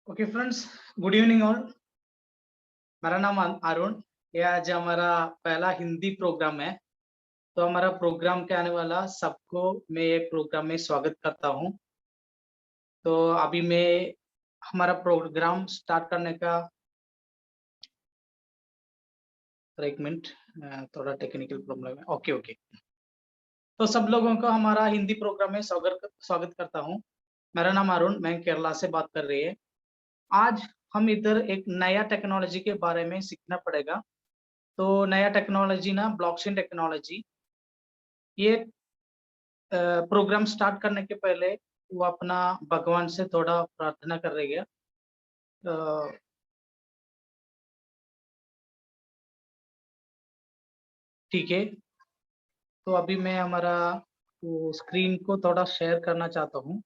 Okay friends, good evening all. मेरा नाम अरुण। ये आज हमारा पहला हिंदी प्रोग्राम है। तो हमारा प्रोग्राम के आने वाला सबको मैं एक प्रोग्राम में स्वागत करता हूं। तो अभी मैं हमारा प्रोग्राम स्टार्ट करने का एक मिनट, थोड़ा टेक्निकल प्रॉब्लम है। Okay okay. तो सब लोगों को हमारा हिंदी प्रोग्राम में स्वागत करता हूं। मेरा नाम अरुण, मैं केरला से बात कर रही है। आज हम इधर एक नया टेक्नोलॉजी के बारे में सीखना पड़ेगा। तो नया टेक्नोलॉजी ना ब्लॉकचेन टेक्नोलॉजी। ये प्रोग्राम स्टार्ट करने के पहले वो अपना भगवान से थोड़ा प्रार्थना कर रही है। ठीक है, तो अभी मैं हमारा स्क्रीन को थोड़ा शेयर करना चाहता हूँ।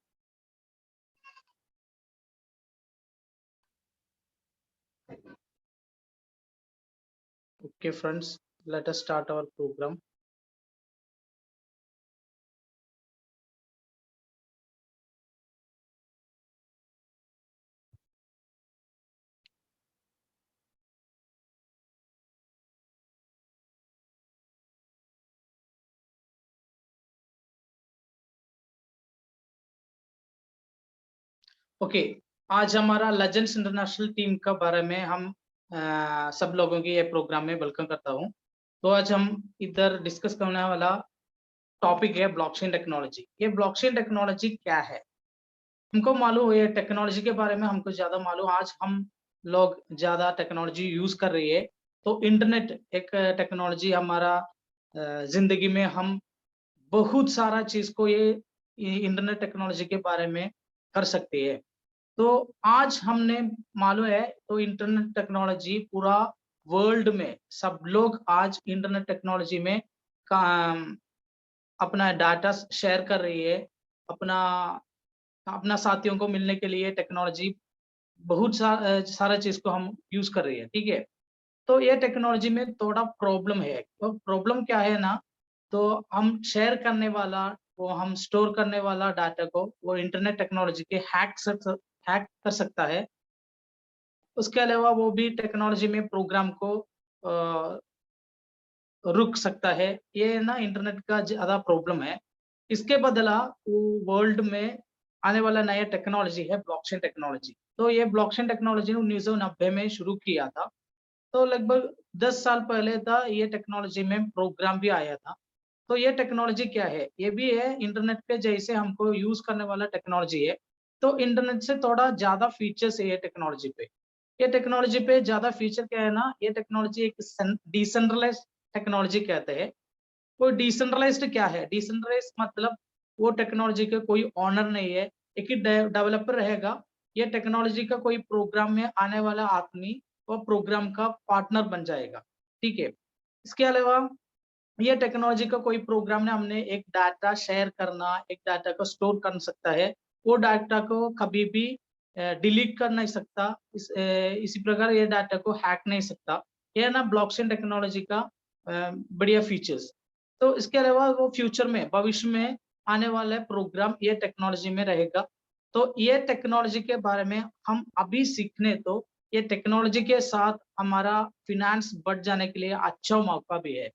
Okay friends, let us start our program. Okay, आज हमारा लेजेंड्स इंटरनेशनल टीम का बारे में हम सब लोगों की ये प्रोग्राम में वेलकम करता हूँ। तो आज हम इधर डिस्कस करने वाला टॉपिक है ब्लॉकचेन टेक्नोलॉजी। ये ब्लॉकचेन टेक्नोलॉजी क्या है? हमको मालूम है टेक्नोलॉजी के बारे में, हमको ज्यादा मालूम। आज हम लोग ज्यादा टेक्नोलॉजी यूज कर रही है। तो इंटरनेट एक टेक्नोलॉजी हमारा जिंदगी में हम बहुत सारा चीज को ये इंटरनेट टेक्नोलॉजी के बारे में कर सकते हैं। तो आज हमने मालूम है तो इंटरनेट टेक्नोलॉजी पूरा वर्ल्ड में सब लोग आज इंटरनेट टेक्नोलॉजी में अपना डाटा शेयर कर रही है। अपना अपना साथियों को मिलने के लिए टेक्नोलॉजी बहुत सारा चीज को हम यूज कर रही है। ठीक है, तो ये टेक्नोलॉजी में थोड़ा प्रॉब्लम है। तो प्रॉब्लम क्या है ना, तो हम शेयर करने वाला, वो हम स्टोर करने वाला डाटा को वो इंटरनेट टेक्नोलॉजी के हैक कर सकता है। उसके अलावा वो भी टेक्नोलॉजी में प्रोग्राम को रुक सकता है। ये ना इंटरनेट का ज्यादा प्रॉब्लम है। इसके बदला वो वर्ल्ड में आने वाला नया टेक्नोलॉजी है ब्लॉकचेन टेक्नोलॉजी। तो ये ब्लॉकचेन टेक्नोलॉजी 1990 में शुरू किया था। तो लगभग 10 साल पहले था ये टेक्नोलॉजी में प्रोग्राम भी आया था। तो ये टेक्नोलॉजी क्या है? ये भी है इंटरनेट के जैसे हमको यूज करने वाला टेक्नोलॉजी है। तो इंटरनेट से थोड़ा ज्यादा फीचर्स है ये टेक्नोलॉजी पे। ये टेक्नोलॉजी पे ज्यादा फीचर क्या है ना, ये टेक्नोलॉजी एक डिसेंट्रलाइज्ड टेक्नोलॉजी कहते हैं। वो डिसेंट्रलाइज्ड क्या है? डिसेंट्रलाइज्ड मतलब वो टेक्नोलॉजी का कोई ओनर नहीं है, एक ही डेवलपर रहेगा। ये टेक्नोलॉजी का कोई प्रोग्राम में आने वाला आदमी वो प्रोग्राम का पार्टनर बन जाएगा। ठीक है, इसके अलावा ये टेक्नोलॉजी का कोई प्रोग्राम ने हमने एक डाटा शेयर करना, एक डाटा को स्टोर कर सकता है। वो डाटा को कभी भी डिलीट कर नहीं सकता। इसी प्रकार ये डाटा को हैक नहीं सकता। ये ना ब्लॉकचेन टेक्नोलॉजी का बढ़िया फीचर्स। तो इसके अलावा वो फ्यूचर में, भविष्य में आने वाले प्रोग्राम ये टेक्नोलॉजी में रहेगा। तो ये टेक्नोलॉजी के बारे में हम अभी सीखने, तो ये टेक्नोलॉजी के साथ हमारा फिनेंस बढ़ जाने के लिए अच्छा मौका भी है।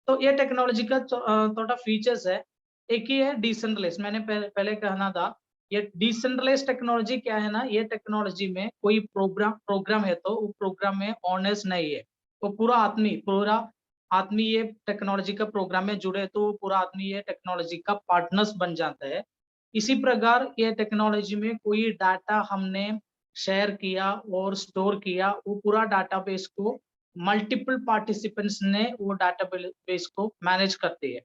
तो ये टेक्नोलॉजी का थोड़ा फीचर्स है। एक ही है डिसेंट्रलाइज्ड, मैंने पहले कहना था। ये डिसेंट्रलाइज्ड टेक्नोलॉजी क्या है ना, ये टेक्नोलॉजी में कोई प्रोग्राम है तो वो प्रोग्राम में ओनर्स नहीं है। तो पूरा आदमी ये टेक्नोलॉजी का प्रोग्राम में जुड़े तो पूरा आदमी ये टेक्नोलॉजी का पार्टनर्स बन जाता है। इसी प्रकार ये टेक्नोलॉजी में कोई डाटा हमने शेयर किया और स्टोर किया, वो पूरा डाटाबेस को मल्टीपल पार्टिसिपेंट्स ने वो डाटाबेस को मैनेज करती है।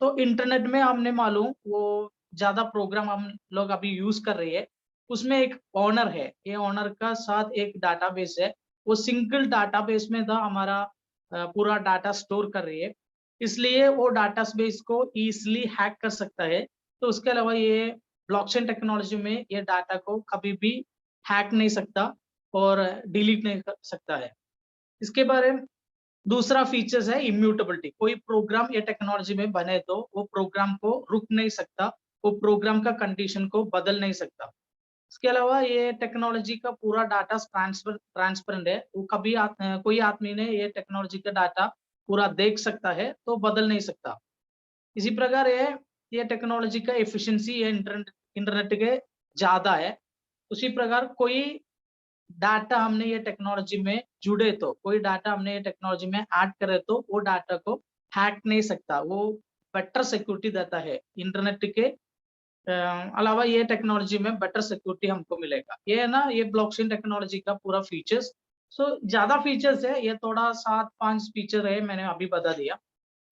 तो इंटरनेट में हमने मालूम वो ज्यादा प्रोग्राम हम लोग अभी यूज कर रहे हैं, उसमें एक ओनर है। ये ओनर का साथ एक डाटाबेस है। वो सिंगल डाटाबेस में था हमारा पूरा डाटा स्टोर कर रही है। इसलिए वो डाटाबेस को इजिली हैक कर सकता है। तो उसके अलावा ये ब्लॉकचेन टेक्नोलॉजी में ये डाटा को कभी भी हैक नहीं सकता और डिलीट नहीं कर सकता है। इसके बारे में दूसरा फीचर्स है इम्यूटेबिलिटी। कोई प्रोग्राम ये टेक्नोलॉजी में बने तो वो प्रोग्राम को रुक नहीं सकता, वो प्रोग्राम का कंडीशन को बदल नहीं सकता। इसके अलावा ये टेक्नोलॉजी का पूरा डाटा ट्रांसपेरेंट है, वो कभी कोई आदमी ने ये टेक्नोलॉजी का डाटा पूरा देख सकता है तो बदल नहीं सकता। इसी प्रकार ये टेक्नोलॉजी का एफिशिएंसी ये इंटरनेट इंटरनेट के ज़्यादा है। उसी प्रकार कोई डाटा हमने ये टेक्नोलॉजी में जुड़े तो, कोई डाटा हमने ये टेक्नोलॉजी में ऐड करे तो वो डाटा को हैक नहीं सकता, वो बेटर सिक्योरिटी देता है। इंटरनेट के अलावा ये टेक्नोलॉजी में बेटर सिक्योरिटी हमको मिलेगा। ये है ना, ये ब्लॉकचेन टेक्नोलॉजी का पूरा फीचर्स। सो ज़्यादा फीचर्स है, ये थोड़ा 7-5 फीचर है, मैंने अभी बता दिया।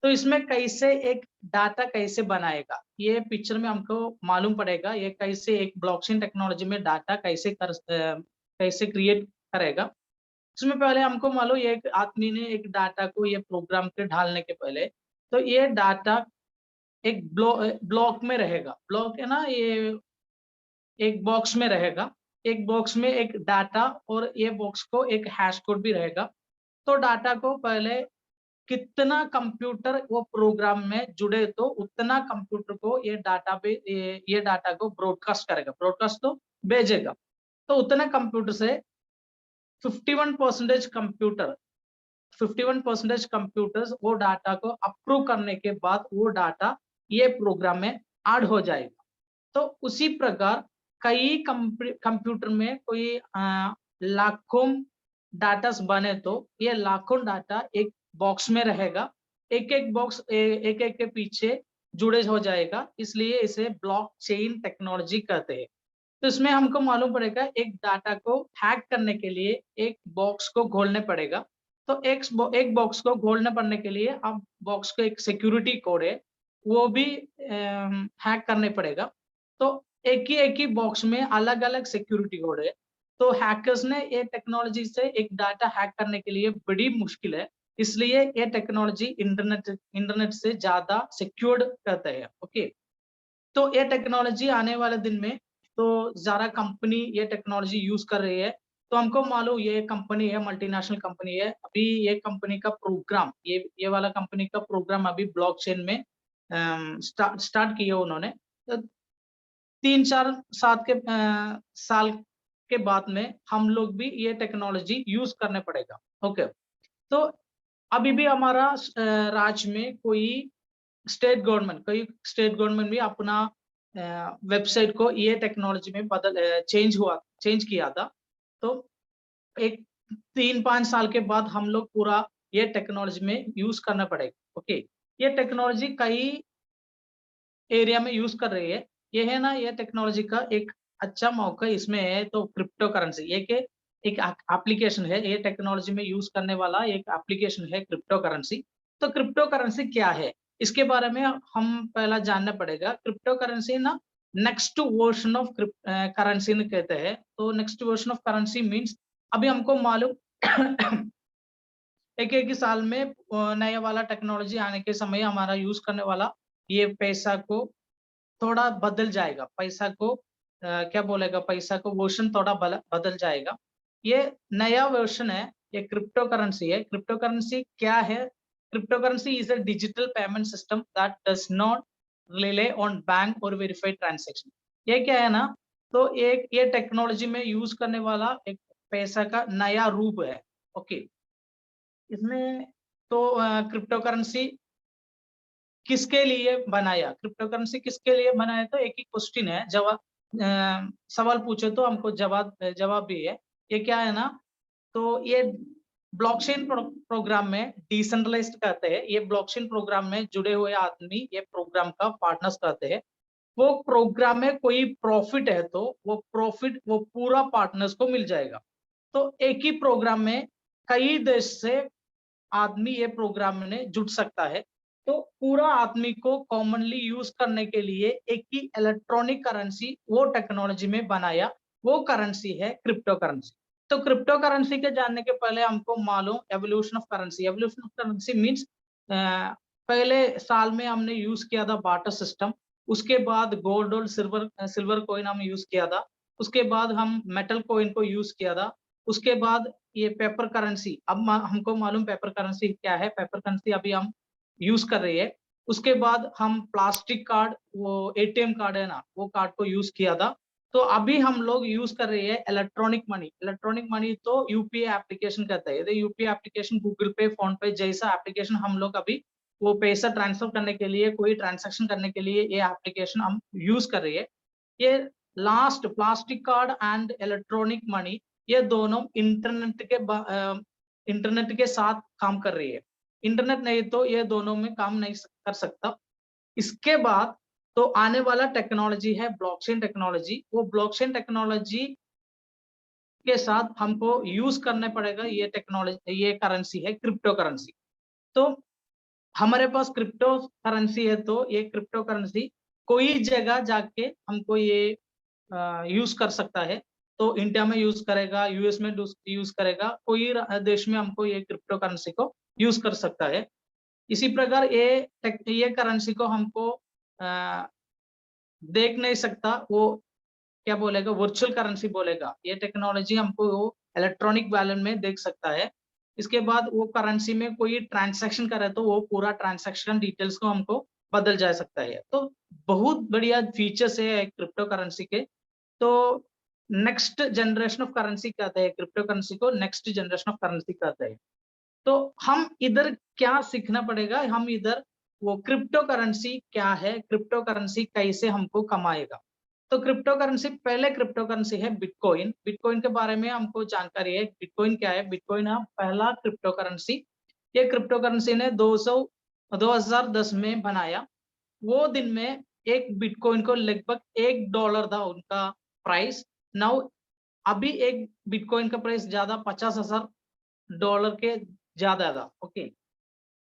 तो इसमें कैसे एक डाटा कैसे बनाएगा, ये पिक्चर में हमको मालूम पड़ेगा, ये कैसे एक ब्लॉकचेन टेक्नोलॉजी में डाटा कैसे क्रिएट करेगा। इसमें पहले हमको मालूम, ये एक आदमी ने एक डाटा को ये प्रोग्राम पे डालने के पहले, तो ये डाटा एक ब्लॉक में रहेगा। ब्लॉक है ना, ये एक बॉक्स में रहेगा। एक बॉक्स में एक डाटा और ये बॉक्स को एक हैश कोड भी रहेगा। तो डाटा को पहले कितना कंप्यूटर वो प्रोग्राम में जुड़े तो उतना कंप्यूटर को ये डाटा पे ये डाटा को ब्रॉडकास्ट करेगा, ब्रॉडकास्ट तो भेजेगा। तो उतना कंप्यूटर से 51% कंप्यूटर 51% कंप्यूटर्स वो डाटा को अप्रूव करने के बाद वो डाटा ये प्रोग्राम में ऐड हो जाएगा। तो उसी प्रकार कई कंप्यूटर में कोई लाखों डाटास बने तो ये लाखों डाटा एक बॉक्स में रहेगा। एक-एक बॉक्स एक-एक के पीछे जुड़े हो जाएगा, इसलिए इसे ब्लॉकचेन टेक्नोलॉजी कहते हैं। तो इसमें हमको मालूम पड़ेगा एक डाटा को हैक करने के लिए एक बॉक्स को खोलने पड़ेगा। तो एक बॉक्स को खोलने पड़ने के लिए अब बॉक्स का एक सिक्योरिटी कोड है, वो भी हैक करने पड़ेगा। तो एक ही बॉक्स में अलग-अलग सिक्योरिटी कोड है। तो हैकर्स ने ये टेक्नोलॉजी से एक डाटा हैक करने के लिए बड़ी मुश्किल है। इसलिए ये टेक्नोलॉजी इंटरनेट इंटरनेट से ज़्यादा सिक्योर्ड कहते हैं। ओके। तो ये टेक्नोलॉजी आने वाले दिन में तो ज़्यादा कंपनी ये टेक्नोलॉजी यूज़ कर रही है। तो हमको मालूम ये कंपनी है, मल्टीनेशनल कंपनी है। अभी ये कंपनी का प्रोग्राम ये वाला कंपनी का प्रोग्राम अभी ब्लॉकचेन में स्टार्ट किया उन्होंने। तो 3-4 साल के बाद में हम लोग भी ये टेक्नोलॉजी यूज़ करने पड़ेगा। ओके। तो अभी भी हमारा राज्य में कोई स्टेट गवर्नमेंट भी अपना वेबसाइट को ये टेक्नोलॉजी में चेंज किया था। तो एक 3-5 साल के बाद हम लोग पूरा ये टेक्नोलॉजी में यूज़ करना पड़ेगा। ओके। ये टेक्नोलॉजी कई एरिया में यूज़ कर रही है। ये है ना, ये टेक्नोलॉजी का एक अच्छा मौका इसमें है तो क्रिप्टो करेंसी एक एप्लीकेशन है, ये टेक्नोलॉजी में यूज़ करने वाला एक एप्लीकेशन है क्रिप्टो करेंसी। तो क्रिप्टो करेंसी क्या है? इसके बारे में हम पहला जानना पड़ेगा। क्रिप्टो करेंसी ना नेक्स्ट वर्ज़न ऑफ करेंसी न कहते हैं। तो next version of currency means अभी हमको मालूम एक-एक ही साल में नया वाला टेक्नोलॉजी आने के समय हमारा यूज़ करने वाला ये पैसा को थोड़ा बदल जाएगा। पैसा को क्या बोलेगा, पैसा को वर्ज़न थोड़ा बदल जाएगा। ये नया वर्ज़न है, ये क्रिप्टो करेंसी है। क्रिप्टो करेंसी क्या है? Crypto currency is a digital payment system that does not rely on bank और वेरिफाइड ट्रांज़ैक्शन। ये क्या है ना, तो एक ये टेक्नोलॉजी में यूज़ करने वाला एक पैसा का नया रूप है। ओके। इसमें तो क्रिप्टो करेंसी किसके लिए बनाया? क्रिप्टो करेंसी किसके लिए बनाया? तो एक ही क्वेश्चन है, सवाल पूछे तो हमको जवाब भी है। ये क्या है ना, तो ये ब्लॉकचेन प्रोग्राम में डिसेंट्रलाइज्ड कहते हैं। ये ब्लॉकचेन प्रोग्राम में जुड़े हुए आदमी ये प्रोग्राम का पार्टनर्स कहते हैं। वो प्रोग्राम में कोई प्रॉफिट है तो वो प्रॉफिट वो पूरा पार्टनर्स को मिल जाएगा। तो एक ही प्रोग्राम में कई देश से आदमी ये प्रोग्राम में जुड़ सकता है। तो पूरा आदमी को कॉमनली यूज़ करने के लिए एक ही इलेक्ट्रॉनिक करेंसी वो टेक्नोलॉजी में बनाया, वो करेंसी है क्रिप्टो करेंसी। तो क्रिप्टो करेंसी के जानने के पहले हमको मालूम evolution of currency. Evolution of currency means पहले साल में हमने यूज़ किया था बार्टर सिस्टम, उसके बाद गोल्ड और सिल्वर कॉइन हम यूज़ किया था, उसके बाद हम मेटल कॉइन को यूज़ किया था, उसके बाद ये पेपर करेंसी। अब हमको मालूम पेपर करेंसी क्या है, पेपर करेंसी अभी हम यूज़ कर रही है। उसके बाद हम प्लास्टिक कार्ड, वो एटीएम कार्ड है ना, वो कार्ड को यूज़ किया था। तो अभी हम लोग यूज कर रहे हैं इलेक्ट्रॉनिक मनी। इलेक्ट्रॉनिक मनी तो यूपीआई एप्लीकेशन कहते हैं। यूपीआई एप्लीकेशन गूगल पे, फोन पे जैसा एप्लीकेशन हम लोग अभी वो पैसा ट्रांसफर करने के लिए, कोई ट्रांजैक्शन करने के लिए ये एप्लीकेशन हम यूज कर रहे हैं। ये last plastic card and electronic money, ये दोनों इंटरनेट के साथ काम कर रही है। इंटरनेट नहीं तो ये दोनों में काम नहीं कर सकता। इसके बाद तो आने वाला टेक्नोलॉजी है ब्लॉकचेन टेक्नोलॉजी। वो ब्लॉकचेन टेक्नोलॉजी के साथ हमको यूज करने पड़ेगा ये टेक्नोलॉजी, ये करेंसी है क्रिप्टो करेंसी। तो हमारे पास क्रिप्टो करेंसी है, तो ये क्रिप्टो करेंसी कोई जगह जाके हमको ये यूज कर सकता है। तो इंडिया में यूज करेगा, यूएस में यूज करेगा, कोई देश में हमको ये क्रिप्टो करेंसी को यूज कर सकता है। इसी प्रकार ये करेंसी को हमको देख नहीं सकता, वो क्या बोलेगा, वर्चुअल करेंसी बोलेगा। ये टेक्नोलॉजी हमको वो इलेक्ट्रॉनिक वैलेट में देख सकता है। इसके बाद वो करेंसी में कोई ट्रांजैक्शन करे तो वो पूरा ट्रांजैक्शन डिटेल्स को हमको बदल जा सकता है। तो बहुत बढ़िया फीचर्स है क्रिप्टो करेंसी के। तो नेक्स्ट जनरेशन ऑफ करेंसी कहते हैं क्रिप्टो करेंसी को, नेक्स्ट जनरेशन ऑफ करेंसी कहते हैं। तो हम इधर क्या सीखना पड़ेगा, हम इधर वो क्रिप्टो करेंसी क्या है, क्रिप्टो करेंसी कैसे हमको कमाएगा। तो क्रिप्टो करेंसी, पहले क्रिप्टो करेंसी है बिटकॉइन। बिटकॉइन के बारे में हमको जानकारी है। बिटकॉइन क्या है? बिटकॉइन है पहला क्रिप्टो करेंसी। ये क्रिप्टो करेंसी ने 2010 में बनाया। वो दिन में एक बिटकॉइन को लगभग $1 था उनका प्राइस। नाउ अभी एक बिटकॉइन का प्राइस ज्यादा $50,000 के ज्यादा था। ओके,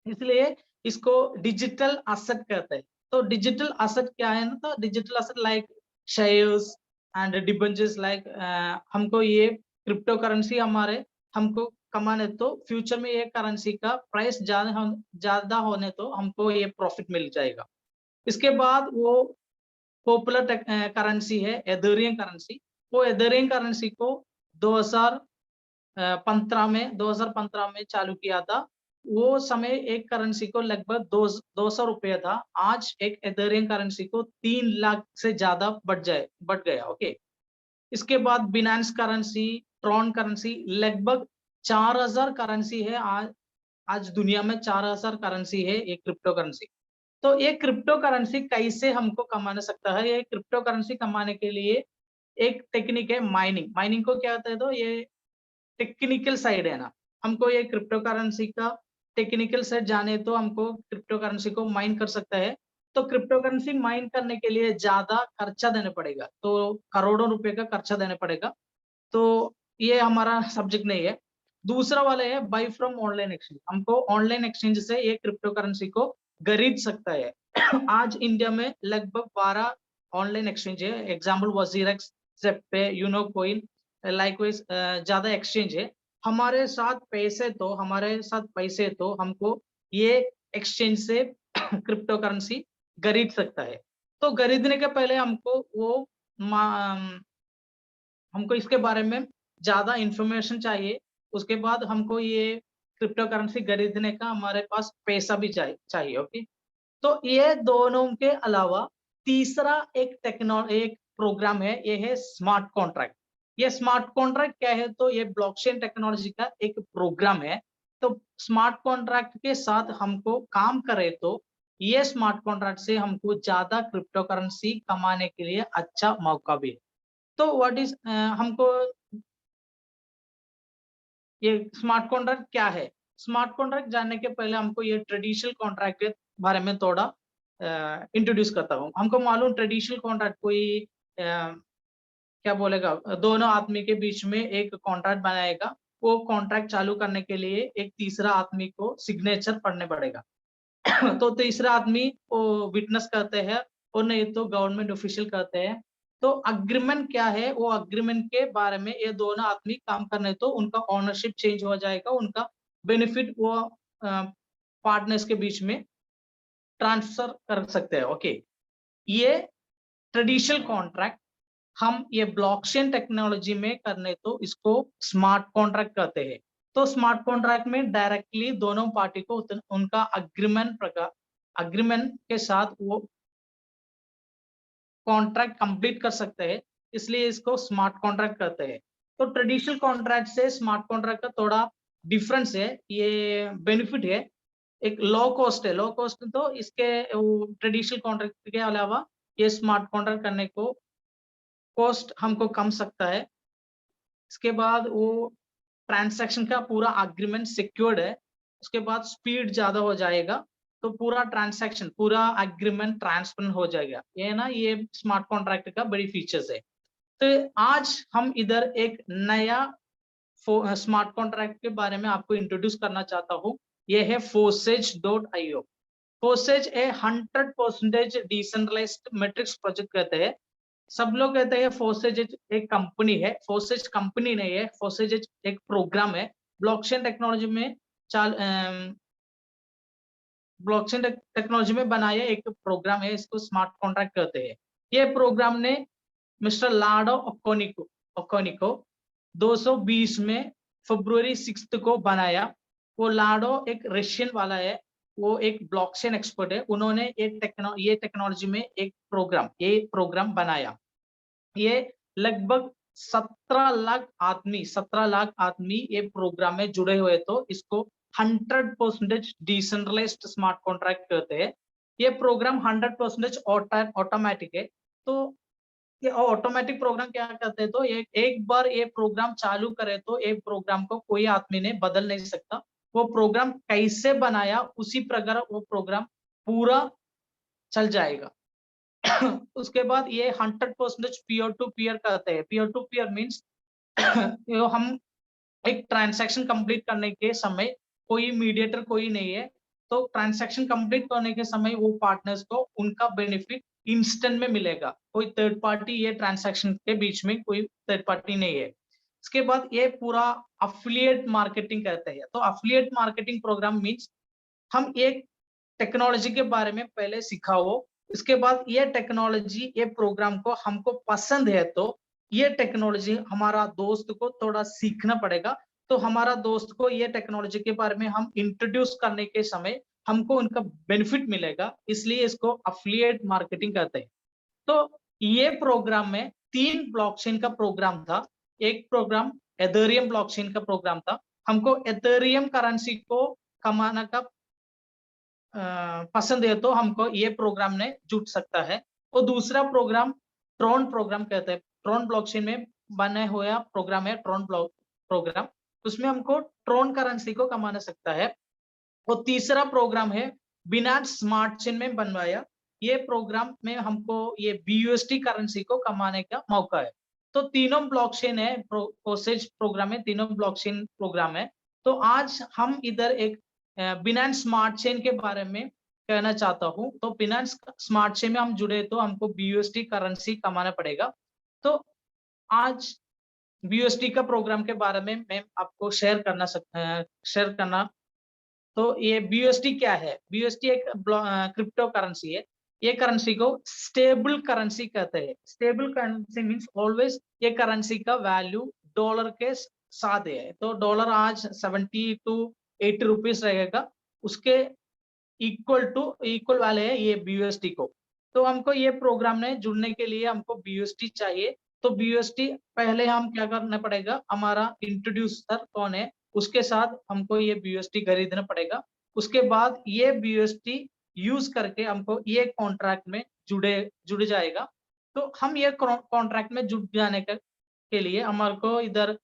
इसलिए इसको डिजिटल एसेट कहते हैं। तो डिजिटल एसेट क्या है ना, तो digital asset like shares and debentures like, हमको ये क्रिप्टो करेंसी हमारे हमको कमाने, तो फ्यूचर में ये करेंसी का प्राइस ज्यादा होने तो हमको ये प्रॉफिट मिल जाएगा। इसके बाद वो पॉपुलर करेंसी है एथेरियम करेंसी। वो एथेरियम करेंसी को 2015 में चालू किया था। वो समय एक करेंसी को लगभग 200 रुपये था। आज एक एथेरियम करेंसी को 3 लाख से ज्यादा बढ़ गया। ओके, इसके बाद बिनांस करेंसी, ट्रॉन करेंसी, लगभग 4000 करेंसी है। आज दुनिया में 4000 करेंसी है ये क्रिप्टो करेंसी। तो ये क्रिप्टो करेंसी कैसे हमको कमा सकता है? ये क्रिप्टो करेंसी कमाने के लिए एक टेक्निक है माइनिंग। माइनिंग को क्या कहते हैं? तो ये टेक्निकल साइड है ना। हमको ये क्रिप्टो करेंसी का टेक्निकल साइड जाने तो हमको क्रिप्टो करेंसी को माइन कर सकता है। तो क्रिप्टो करेंसी माइन करने के लिए ज्यादा खर्चा देने पड़ेगा, तो करोड़ों रुपए का खर्चा देने पड़ेगा। तो ये हमारा सब्जेक्ट नहीं है। दूसरा वाला है बाई फ्रॉम ऑनलाइन एक्सचेंज। हमको ऑनलाइन एक्सचेंज से ये क्रिप्टो करेंसी को खरीद सकता है। आज इंडिया में लगभग 12 ऑनलाइन एक्सचेंज है। एग्जाम्पल वजीरेक्स, जेपे, यूनो कोइन, लाइकवाइज ज्यादा एक्सचेंज है। हमारे साथ पैसे तो हमको ये एक्सचेंज से क्रिप्टो करेंसी खरीद सकता है। तो खरीदने के पहले हमको इसके बारे में ज्यादा इंफॉर्मेशन चाहिए। उसके बाद हमको ये क्रिप्टो करेंसी खरीदने का हमारे पास पैसा भी चाहिए। ओके, तो ये दोनों के अलावा तीसरा एक प्रोग्राम है, ये है स्मार्ट कॉन्ट्रैक्ट। ये स्मार्ट कॉन्ट्रैक्ट क्या है? तो ये ब्लॉकचेन टेक्नोलॉजी का एक प्रोग्राम है। तो स्मार्ट कॉन्ट्रैक्ट के साथ हमको काम करे तो ये स्मार्ट कॉन्ट्रैक्ट से हमको ज्यादा क्रिप्टो करेंसी कमाने के लिए अच्छा मौका भी है। तो हमको ये स्मार्ट कॉन्ट्रैक्ट क्या है? स्मार्ट कॉन्ट्रैक्ट जानने के पहले हमको ये ट्रेडिशनल कॉन्ट्रैक्ट के बारे में थोड़ा इंट्रोड्यूस करता हूँ। हमको मालूम ट्रेडिशनल कॉन्ट्रैक्ट कोई क्या बोलेगा, दोनों आदमी के बीच में एक कॉन्ट्रैक्ट बनाएगा। वो कॉन्ट्रैक्ट चालू करने के लिए एक तीसरा आदमी को सिग्नेचर पढ़ने पड़ेगा। तो तीसरा आदमी वो विटनेस करते हैं, और नहीं तो गवर्नमेंट ऑफिशियल करते हैं। तो अग्रीमेंट क्या है? वो अग्रीमेंट के बारे में ये दोनों आदमी काम करने तो उनका ओनरशिप चेंज हो जाएगा, उनका बेनिफिट वो पार्टनर्स के बीच में ट्रांसफर कर सकते हैं। ओके, ये ट्रेडिशनल कॉन्ट्रैक्ट हम ये ब्लॉकचेन टेक्नोलॉजी में करने तो इसको स्मार्ट कॉन्ट्रैक्ट कहते हैं। तो स्मार्ट कॉन्ट्रैक्ट में डायरेक्टली दोनों पार्टी को उनका अग्रीमेंट के साथ वो कॉन्ट्रैक्ट कंप्लीट कर सकते हैं। इसलिए इसको स्मार्ट कॉन्ट्रैक्ट कहते हैं। तो ट्रेडिशनल कॉन्ट्रैक्ट से स्मार्ट कॉन्ट्रैक्ट का थोड़ा डिफरेंस है, ये बेनिफिट है। एक लो कॉस्ट है, लो कॉस्ट तो इसके ट्रेडिशनल कॉन्ट्रैक्ट के अलावा ये स्मार्ट कॉन्ट्रैक्ट करने को कॉस्ट हमको कम सकता है। इसके बाद वो ट्रांसैक्शन का पूरा एग्रीमेंट सिक्योर्ड है, उसके बाद स्पीड ज्यादा हो जाएगा, तो पूरा ट्रांसैक्शन पूरा एग्रीमेंट ट्रांसपेरेंट हो जाएगा। ये ना ये स्मार्ट कॉन्ट्रैक्ट का बड़ी फीचर्स है। तो आज हम इधर एक नया स्मार्ट कॉन्ट्रैक्ट के बारे में आपको इंट्रोड्यूस करना चाहता हूँ। ये है Forsage.io। Forsage ए 100% डिसेंट्रलाइज्ड मैट्रिक्स प्रोजेक्ट कहते हैं। सब लोग कहते हैं Forsage एक कंपनी है, Forsage कंपनी नहीं है, Forsage एक प्रोग्राम है। ब्लॉकचेन टेक्नोलॉजी में ब्लॉकचेन टेक्नोलॉजी में बनाया एक प्रोग्राम है, इसको स्मार्ट कॉन्ट्रैक्ट कहते हैं। ये प्रोग्राम ने मिस्टर लाडो ओकोनिको 220 में फरवरी 6 को बनाया। वो लाडो एक रशियन वाला है, वो एक ब्लॉकचेन एक्सपर्ट है। उन्होंने ये टेक्नोलॉजी में एक प्रोग्राम बनाया। ये लगभग 17 लाख आदमी ये प्रोग्राम में जुड़े हुए, तो इसको 100% डिसेंट्रलाइज्ड स्मार्ट कॉन्ट्रैक्ट कहते हैं। ये प्रोग्राम 100% ऑटोमेटिक है। तो ये ऑटोमेटिक प्रोग्राम क्या करते हैं, तो एक बार ये प्रोग्राम चालू करे तो एक प्रोग्राम को कोई आदमी ने बदल नहीं सकता। वो प्रोग्राम कैसे बनाया उसी प्रकार वो प्रोग्राम पूरा चल जाएगा। उसके बाद ये 100% पीयर टू पीयर कहते हैं। पीयर टू पीयर मीन्स हम एक ट्रांसैक्शन कंप्लीट करने के समय कोई मीडिएटर कोई नहीं है, तो ट्रांसैक्शन कंप्लीट करने के समय वो पार्टनर्स को उनका बेनिफिट इंस्टेंट में मिलेगा। कोई थर्ड पार्टी ये ट्रांसैक्शन के बीच में कोई थर्ड पार्टी नहीं है। इसके बाद ये पूरा अफिलिएट मार्केटिंग कहते हैं। तो अफिलिएट मार्केटिंग प्रोग्राम मीन्स हम एक टेक्नोलॉजी के बारे में पहले सीखा हो, इसके बाद ये टेक्नोलॉजी ये प्रोग्राम को हमको पसंद है, तो ये टेक्नोलॉजी हमारा दोस्त को थोड़ा सीखना पड़ेगा। तो हमारा दोस्त को ये टेक्नोलॉजी के बारे में हम इंट्रोड्यूस करने के समय हमको उनका बेनिफिट मिलेगा, इसलिए इसको अफिलिएट मार्केटिंग कहते हैं। तो ये प्रोग्राम में 3 ब्लॉकचेन का प्रोग्राम था। एक प्रोग्राम एथेरियम ब्लॉकचेन का प्रोग्राम था। हमको एथेरियम करेंसी को कमाना का पसंद है, तो हमको ये प्रोग्राम ने जुट सकता है। और दूसरा प्रोग्राम ट्रॉन प्रोग्राम कहते हैं। ट्रॉन ब्लॉकचेन में बना हुआ प्रोग्राम है ट्रॉन प्रोग्राम, उसमें हमको ट्रॉन करेंसी को कमाना सकता है। और तीसरा प्रोग्राम है बिनांस स्मार्ट चेन में बनवाया। ये प्रोग्राम में हमको ये BUSD करेंसी को कमाने का मौका है। तो तीनों ब्लॉकचेन है, Forsage प्रोग्राम है, तीनों ब्लॉकचेन प्रोग्राम है। तो आज हम इधर एक बिनांस स्मार्ट चेन के बारे में कहना चाहता हूँ। तो बिनांस स्मार्ट चेन में हम जुड़े तो हमको BUSD करेंसी कमाना पड़ेगा। तो आज BUSD का प्रोग्राम के बारे में मैं आपको शेयर करना। तो ये BUSD क्या है? BUSD एक क्रिप्टो करेंसी है। ये करेंसी को स्टेबल करेंसी कहते हैं। स्टेबल करेंसी मींस ऑलवेज ये करेंसी का वैल्यू डॉलर के साथ है। तो डॉलर आज 70 to 80 रुपीस रहेगा, उसके इक्वल वाले है ये BUSD को। तो हमको ये प्रोग्राम में जुड़ने के लिए हमको BUSD चाहिए। तो BUSD पहले हम क्या करना पड़ेगा, हमारा इंट्रोड्यूसर कौन है उसके साथ हमको ये BUSD खरीदना पड़ेगा। उसके बाद ये BUSD यूज करके हमको ये कॉन्ट्रैक्ट में जुड़ जाएगा। तो हम ये कॉन्ट्रैक्ट में जुड़ जाने के लिए हमारे को इधर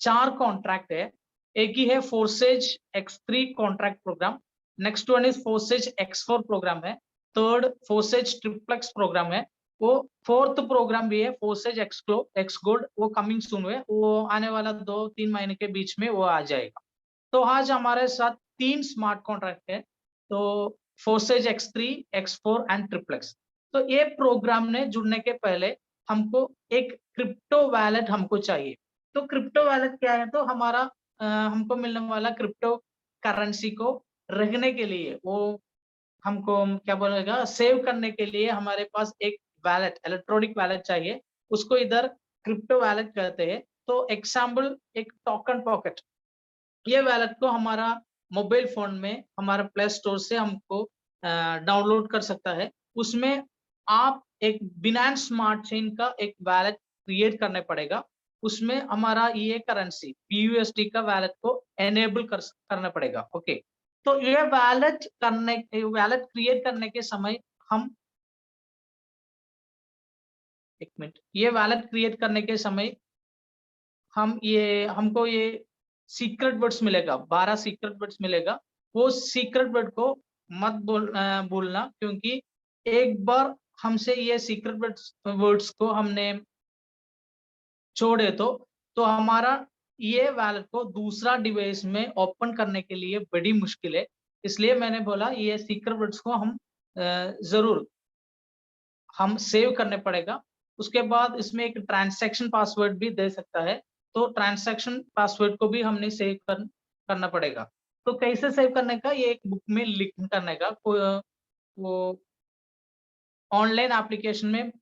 4 कॉन्ट्रैक्ट है। एक ही है Forsage X3 contract program, next one is Forsage X4 program है, थर्ड Forsage ट्रिप्लेक्स प्रोग्राम है, वो फोर्थ प्रोग्राम भी है Forsage X Gold, वो कमिंग सून है, वो आने वाला 2-3 महीने के बीच में वो आ जाएगा। तो आज हमारे साथ 3 स्मार्ट कॉन्ट्रैक्ट है, तो Forsage X3, X4 and triplex. तो ये प्रोग्राम में जुड़ने के पहले हमको एक क्रिप्टो वैलेट हमको चाहिए। तो क्रिप्टो वैलेट क्या है, तो हमारा हमको मिलने वाला क्रिप्टो करेंसी को रखने के लिए, वो हमको क्या बोलेगा, सेव करने के लिए हमारे पास एक वैलेट, इलेक्ट्रॉनिक वैलेट चाहिए। उसको इधर क्रिप्टो वैलेट कहते हैं। तो एग्जाम्पल एक टोकन पॉकेट, ये वैलेट को हमारा मोबाइल फोन में हमारा प्ले स्टोर से हमको डाउनलोड कर सकता है। उसमें आप एक बिनांस स्मार्ट चेन का एक वैलेट क्रिएट करने पड़ेगा, उसमें हमारा ये करेंसी BUSD का वैलेट को एनेबल करना पड़ेगा। ओके, तो ये वैलेट क्रिएट करने के समय हम एक मिनट, ये वैलेट क्रिएट करने के समय हमको ये सीक्रेट वर्ड्स मिलेगा, 12 सीक्रेट वर्ड्स मिलेगा। वो सीक्रेट वर्ड को मत बोलना, क्योंकि एक बार हमसे ये सीक्रेट वर्ड्स को हमने छोड़े तो हमारा ये वैलेट को दूसरा डिवाइस में ओपन करने के लिए बड़ी मुश्किल है। इसलिए मैंने बोला ये सीक्रेट वर्ड्स को हम जरूर हम सेव करने पड़ेगा। उसके बाद इसमें एक ट्रांजैक्शन पासवर्ड भी दे सकता है, तो ट्रांजैक्शन पासवर्ड को भी हमने सेव करना पड़ेगा। तो कैसे सेव करने का, ये एक बुक में लिख करने का, वो ऑनलाइन एप्लीकेशन में,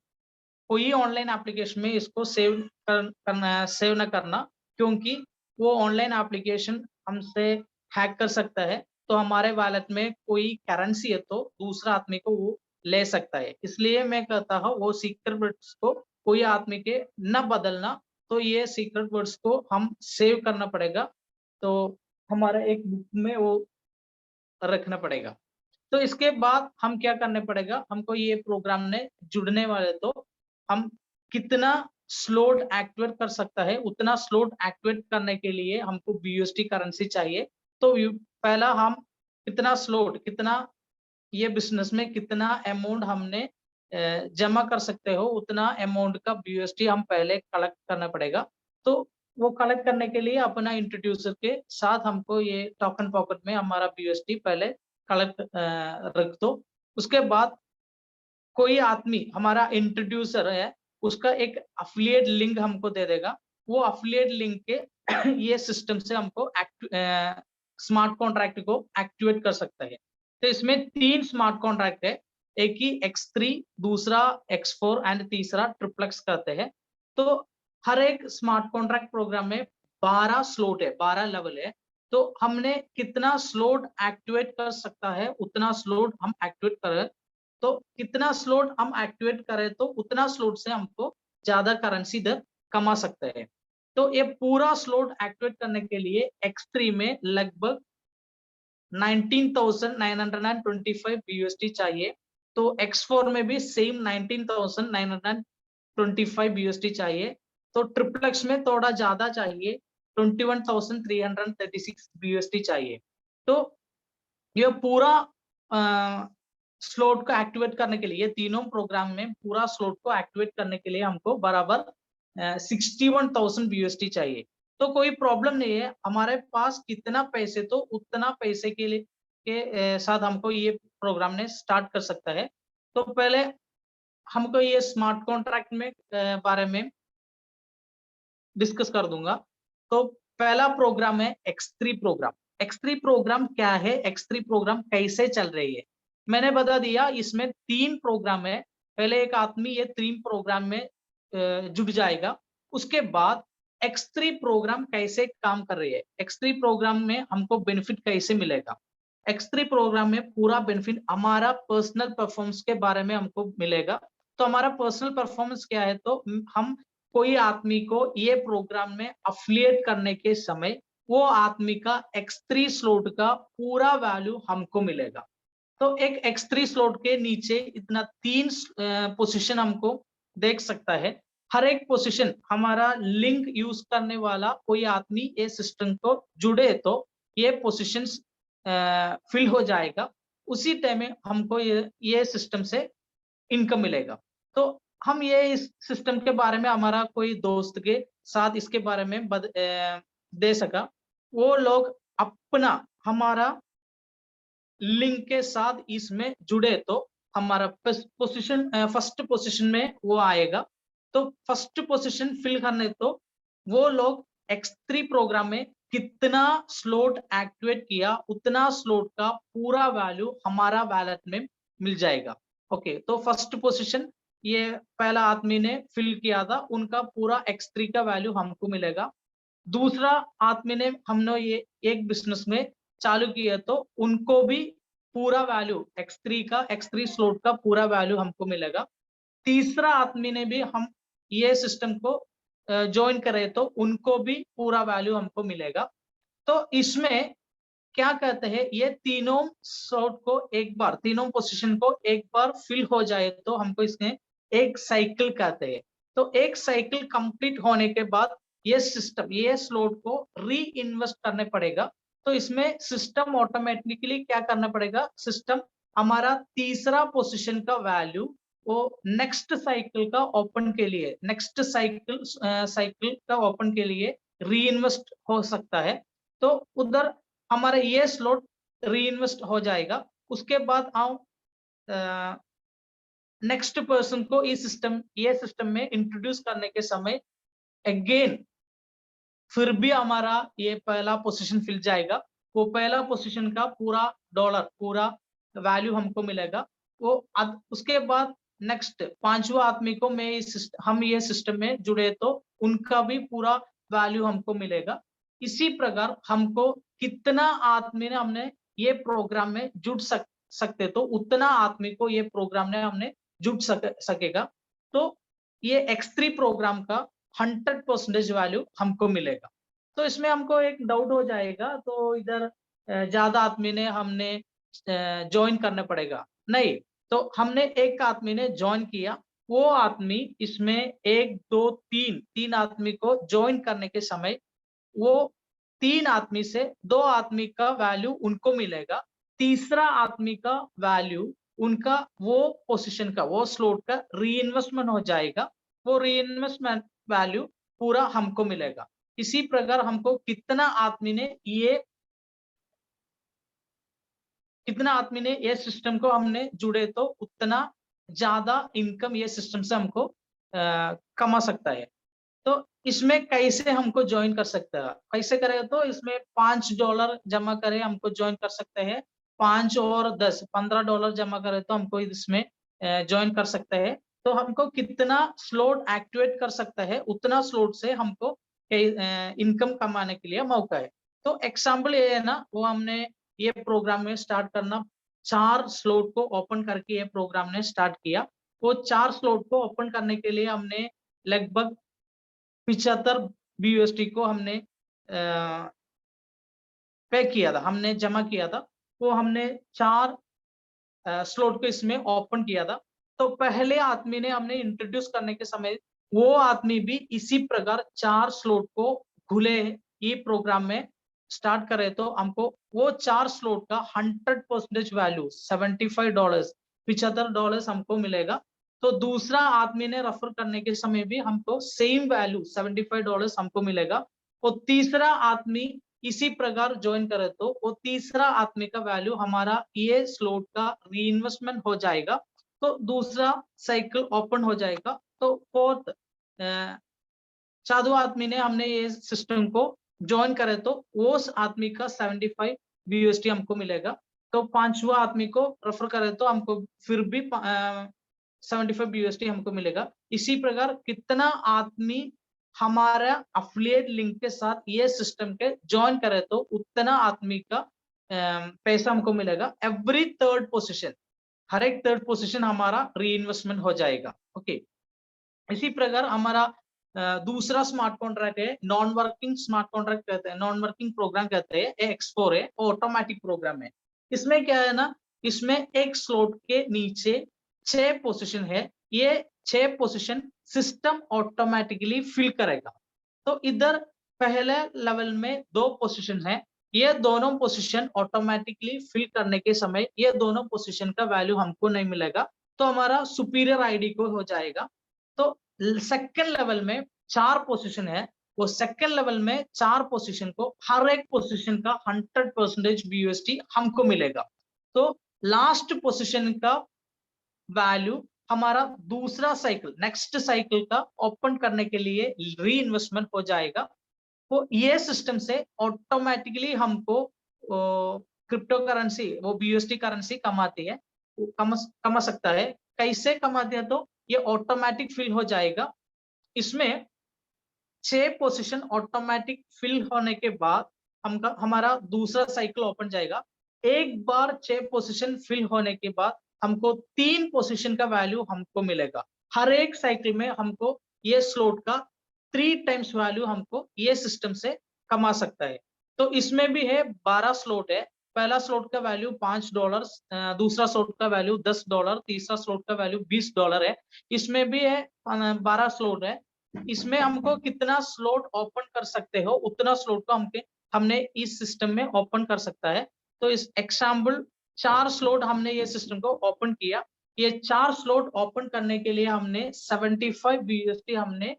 कोई ऑनलाइन एप्लीकेशन में इसको सेव ना करना, क्योंकि वो ऑनलाइन एप्लीकेशन हमसे हैक कर सकता है। तो हमारे वॉलेट में कोई करेंसी है तो दूसरा आदमी को वो ले सकता है। इसलिए मैं कहता हूँ वो सीक्रेट वर्ड्स को कोई आदमी के न बदलना, तो ये सीक्रेट वर्ड्स को हम सेव करना पड़ेगा। तो हमारा एक बुक में वो रखना पड़ेगा। तो इसके बाद हम क्या करने पड़ेगा, हमको ये प्रोग्राम ने जुड़ने वाले, तो हम कितना स्लोट एक्टिवेट कर सकता है, उतना स्लोट एक्टिवेट करने के लिए हमको BUSD करेंसी चाहिए। तो पहला हम कितना ये बिजनेस में कितना अमाउंट हमने जमा कर सकते हो, उतना अमाउंट का BUSD हम पहले कलेक्ट करना पड़ेगा। तो वो कलेक्ट करने के लिए अपना इंट्रोड्यूसर के साथ हमको ये टोकन पॉकेट में हमारा BUSD पहले कलेक्ट रख दो। उसके बाद कोई आदमी हमारा इंट्रोड्यूसर है, उसका एक अफिलिएट लिंक हमको दे देगा। वो अफिलिएट लिंक के ये सिस्टम से हमको स्मार्ट कॉन्ट्रैक्ट को एक्टिवेट कर सकता है। तो इसमें 3 स्मार्ट कॉन्ट्रैक्ट है, एक ही X3, दूसरा X4 एंड तीसरा ट्रिप्लेक्स कहते हैं। तो हर एक स्मार्ट कॉन्ट्रैक्ट प्रोग्राम में 12 स्लॉट है, 12 लेवल है। तो हमने कितना स्लॉट एक्टिवेट कर सकता है, उतना स्लॉट हम एक्टिवेट करें। तो कितना स्लॉट हम एक्टिवेट करें तो उतना स्लॉट से हमको ज्यादा करेंसी दर कमा सकते हैं। तो ये पूरा स्लॉट एक्टिवेट करने के लिए X3 में लगभग 19,925 BUSD चाहिए। तो X4 में भी सेम 19,925 BUSD चाहिए। तो ट्रिप्लेक्स में थोड़ा ज्यादा चाहिए, 21,336 BUSD चाहिए। तो ये पूरा स्लॉट को एक्टिवेट करने के लिए, तीनों प्रोग्राम में पूरा स्लॉट को एक्टिवेट करने के लिए हमको बराबर 61,000 BUSD चाहिए। तो कोई प्रॉब्लम नहीं है, हमारे पास कितना पैसे तो उतना पैसे के लिए के साथ हमको ये प्रोग्राम ने स्टार्ट कर सकता है। तो पहले हमको ये स्मार्ट कॉन्ट्रैक्ट में बारे में डिस्कस कर दूंगा। तो पहला प्रोग्राम है X3 प्रोग्राम। X3 प्रोग्राम क्या है, X3 प्रोग्राम कैसे चल रही है, मैंने बता दिया। इसमें 3 प्रोग्राम है। पहले एक आदमी ये 3 प्रोग्राम में जुड़ जाएगा। उसके बाद X3 प्रोग्राम कैसे काम कर रही है, X3 प्रोग्राम में हमको बेनिफिट कैसे मिलेगा। X3 प्रोग्राम में पूरा बेनिफिट हमारा पर्सनल परफॉर्मेंस के बारे में हमको मिलेगा। तो हमारा पर्सनल परफॉर्मेंस क्या है, तो हम कोई आदमी को ये प्रोग्राम में अफिलिएट करने के समय वो आदमी का X3 स्लॉट का पूरा वैल्यू हमको मिलेगा। तो एक X3 स्लॉट के नीचे इतना 3 पोजीशन हमको देख सकता है। हर एक पोजीशन हमारा लिंक यूज करने वाला कोई आदमी ये सिस्टम को जुड़े तो ये पोजीशन फिल हो जाएगा। उसी टाइम में हमको ये सिस्टम से इनकम मिलेगा। तो हम ये इस सिस्टम के बारे में हमारा कोई दोस्त के साथ इसके बारे में दे सका। वो लोग अपना हमारा लिंक के साथ इसमें जुड़े तो हमारा फर्स्ट पोजीशन में वो आएगा। तो फर्स्ट पोजीशन फिल करने तो वो लोग X3 प्रोग्राम में कितना स्लॉट एक्टिवेट किया उतना स्लॉट का पूरा वैल्यू हमारा वैलेट में मिल जाएगा। ओके, तो फर्स्ट पोजीशन ये पहला आदमी ने फिल किया था, उनका पूरा X3 का वैल्यू हमको मिलेगा। दूसरा आदमी ने हमने ये एक बिजनेस में चालू किया तो उनको भी पूरा वैल्यू X3 स्लॉट का पूरा वैल्यू हमको मिलेगा। तीसरा आदमी ने भी हम ये सिस्टम को ज्वाइन करें तो उनको भी पूरा वैल्यू हमको मिलेगा। तो इसमें क्या कहते हैं, ये तीनों स्लॉट को एक बार, तीनों पोजीशन को एक बार फिल हो जाए तो हमको इसमें एक साइकिल कहते हैं। तो एक साइकिल कंप्लीट होने के बाद ये सिस्टम, ये स्लॉट को री इन्वेस्ट करने पड़ेगा। तो इसमें सिस्टम ऑटोमेटिकली क्या करना पड़ेगा, सिस्टम हमारा तीसरा पोजीशन का वैल्यू वो नेक्स्ट साइकिल का ओपन के लिए, नेक्स्ट साइकिल का ओपन के लिए री इन्वेस्ट हो सकता है। तो उधर हमारा ये स्लॉट री इन्वेस्ट हो जाएगा। उसके बाद आओ नेक्स्ट पर्सन को ये सिस्टम में इंट्रोड्यूस करने के समय अगेन फिर भी हमारा ये पहला पोजीशन फिल जाएगा। वो पहला पोजीशन का पूरा डॉलर, पूरा वैल्यू हमको मिलेगा। वो उसके बाद नेक्स्ट पांचवा आदमी को हम ये सिस्टम में जुड़े तो उनका भी पूरा वैल्यू हमको मिलेगा। इसी प्रकार हमको कितना आदमी ने हमने ये प्रोग्राम में जुड़ सकते तो उतना आदमी को ये प्रोग्राम ने हमने जुड़ सकेगा। तो ये X3 प्रोग्राम का 100% वैल्यू हमको मिलेगा। तो इसमें हमको एक डाउट हो जाएगा, तो इधर ज्यादा आदमी ने हमने ज्वाइन करना पड़ेगा, नहीं। तो हमने एक आदमी ने ज्वाइन किया, वो आदमी इसमें 1 2 3 आदमी को ज्वाइन करने के समय वो 3 आदमी से 2 आदमी का वैल्यू उनको मिलेगा। तीसरा आदमी का वैल्यू उनका वो पोजीशन का, वो स्लॉट का री इन्वेस्टमेंट हो जाएगा। वो री इन्वेस्टमेंट वैल्यू पूरा हमको मिलेगा। इसी प्रकार हमको कितना आदमी ने ये सिस्टम को हमने जुड़े तो उतना ज्यादा इनकम ये सिस्टम से हमको कमा सकता है। तो इसमें कैसे हमको ज्वाइन कर सकता है, कैसे करें, तो इसमें $5 जमा करें हमको ज्वाइन कर सकते हैं। 5 और 10 $15 जमा करें तो हमको इसमें ज्वाइन कर सकते हैं। तो हमको कितना स्लॉट एक्टिवेट कर सकता है उतना स्लॉट से हमको इनकम कमाने के लिए मौका है। तो एग्जाम्पल ये है ना, वो हमने ये प्रोग्राम में स्टार्ट करना 4 स्लॉट को ओपन करके ये प्रोग्राम ने स्टार्ट किया। वो 4 स्लॉट को ओपन करने के लिए हमने लगभग 75 BUSD को हमने पे किया था, हमने जमा किया था। वो हमने 4 स्लॉट को इसमें ओपन किया था। तो पहले आदमी ने हमने इंट्रोड्यूस करने के समय वो आदमी भी इसी प्रकार 4 स्लॉट को खुले ये प्रोग्राम में स्टार्ट करे तो हमको वो 4 स्लॉट का 100% वैल्यू $75 हमको मिलेगा। तो दूसरा आदमी ने रेफर करने के समय भी हमको सेम वैल्यू $75 हमको मिलेगा। और तीसरा आदमी इसी प्रकार ज्वाइन करे तो वो तीसरा आदमी का वैल्यू हमारा ये स्लॉट का री इन्वेस्टमेंट हो जाएगा। तो दूसरा साइकिल ओपन हो जाएगा। तो फोर्थ चौथा आदमी ने हमने ये सिस्टम को ज्वाइन करे तो उस आदमी का 75 BUSD हमको मिलेगा। तो पांचवा आदमी को रेफर करे तो हमको फिर भी 75 BUSD हमको मिलेगा। इसी प्रकार कितना आदमी हमारा अफिलिएट लिंक के साथ ये सिस्टम के ज्वाइन करे तो उतना आदमी का पैसा हमको मिलेगा। एवरी थर्ड पोजीशन, हर एक थर्ड पोजीशन हमारा री इन्वेस्टमेंट हो जाएगा। ओके, इसी प्रकार हमारा दूसरा स्मार्ट कॉन्ट्रैक्ट है, नॉन वर्किंग स्मार्ट कॉन्ट्रैक्ट कहते हैं, नॉन वर्किंग प्रोग्राम कहते हैं। X4 है, ऑटोमेटिक प्रोग्राम है। इसमें क्या है ना, इसमें एक स्लॉट के नीचे 6 पोजीशन है। ये 6 पोजीशन सिस्टम ऑटोमेटिकली फिल करेगा। तो इधर पहले लेवल में 2 पोजीशन है। ये दोनों पोजीशन ऑटोमेटिकली फिल करने के समय ये दोनों पोजीशन का वैल्यू हमको नहीं मिलेगा, तो हमारा सुपीरियर आईडी को हो जाएगा। तो सेकंड लेवल में 4 पोजीशन है, वो सेकंड लेवल में 4 पोजीशन को हर एक पोजीशन का 100% BUSD हमको मिलेगा। तो लास्ट पोजीशन का वैल्यू हमारा दूसरा साइकिल, नेक्स्ट साइकिल का ओपन करने के लिए री इन्वेस्टमेंट हो जाएगा। तो ये सिस्टम से ऑटोमेटिकली हमको क्रिप्टो करेंसी, वो BUSD करेंसी कमाती है, कमा सकता है। कैसे कमाती है, तो ये ऑटोमेटिक फिल हो जाएगा। इसमें 6 पोजीशन ऑटोमेटिक फिल होने के बाद हमारा दूसरा साइकिल ओपन जाएगा। एक बार 6 पोजीशन फिल होने के बाद हमको 3 पोजीशन का वैल्यू हमको मिलेगा। हर एक साइकिल में हमको ये स्लॉट का 3 टाइम्स वैल्यू हमको ये सिस्टम से कमा सकता है। तो इसमें भी है 12 स्लॉट है। पहला स्लॉट का वैल्यू $5, दूसरा स्लॉट का वैल्यू $10, तीसरा स्लॉट का वैल्यू $20 है। इसमें भी है 12 स्लॉट है। इसमें हमको कितना स्लॉट ओपन कर सकते हो उतना स्लॉट को हमने इस सिस्टम में ओपन कर सकता है। तो इस एग्जाम्पल 4 स्लॉट हमने ये सिस्टम को ओपन किया। ये 4 स्लॉट ओपन करने के लिए हमने 75 BUSD हमने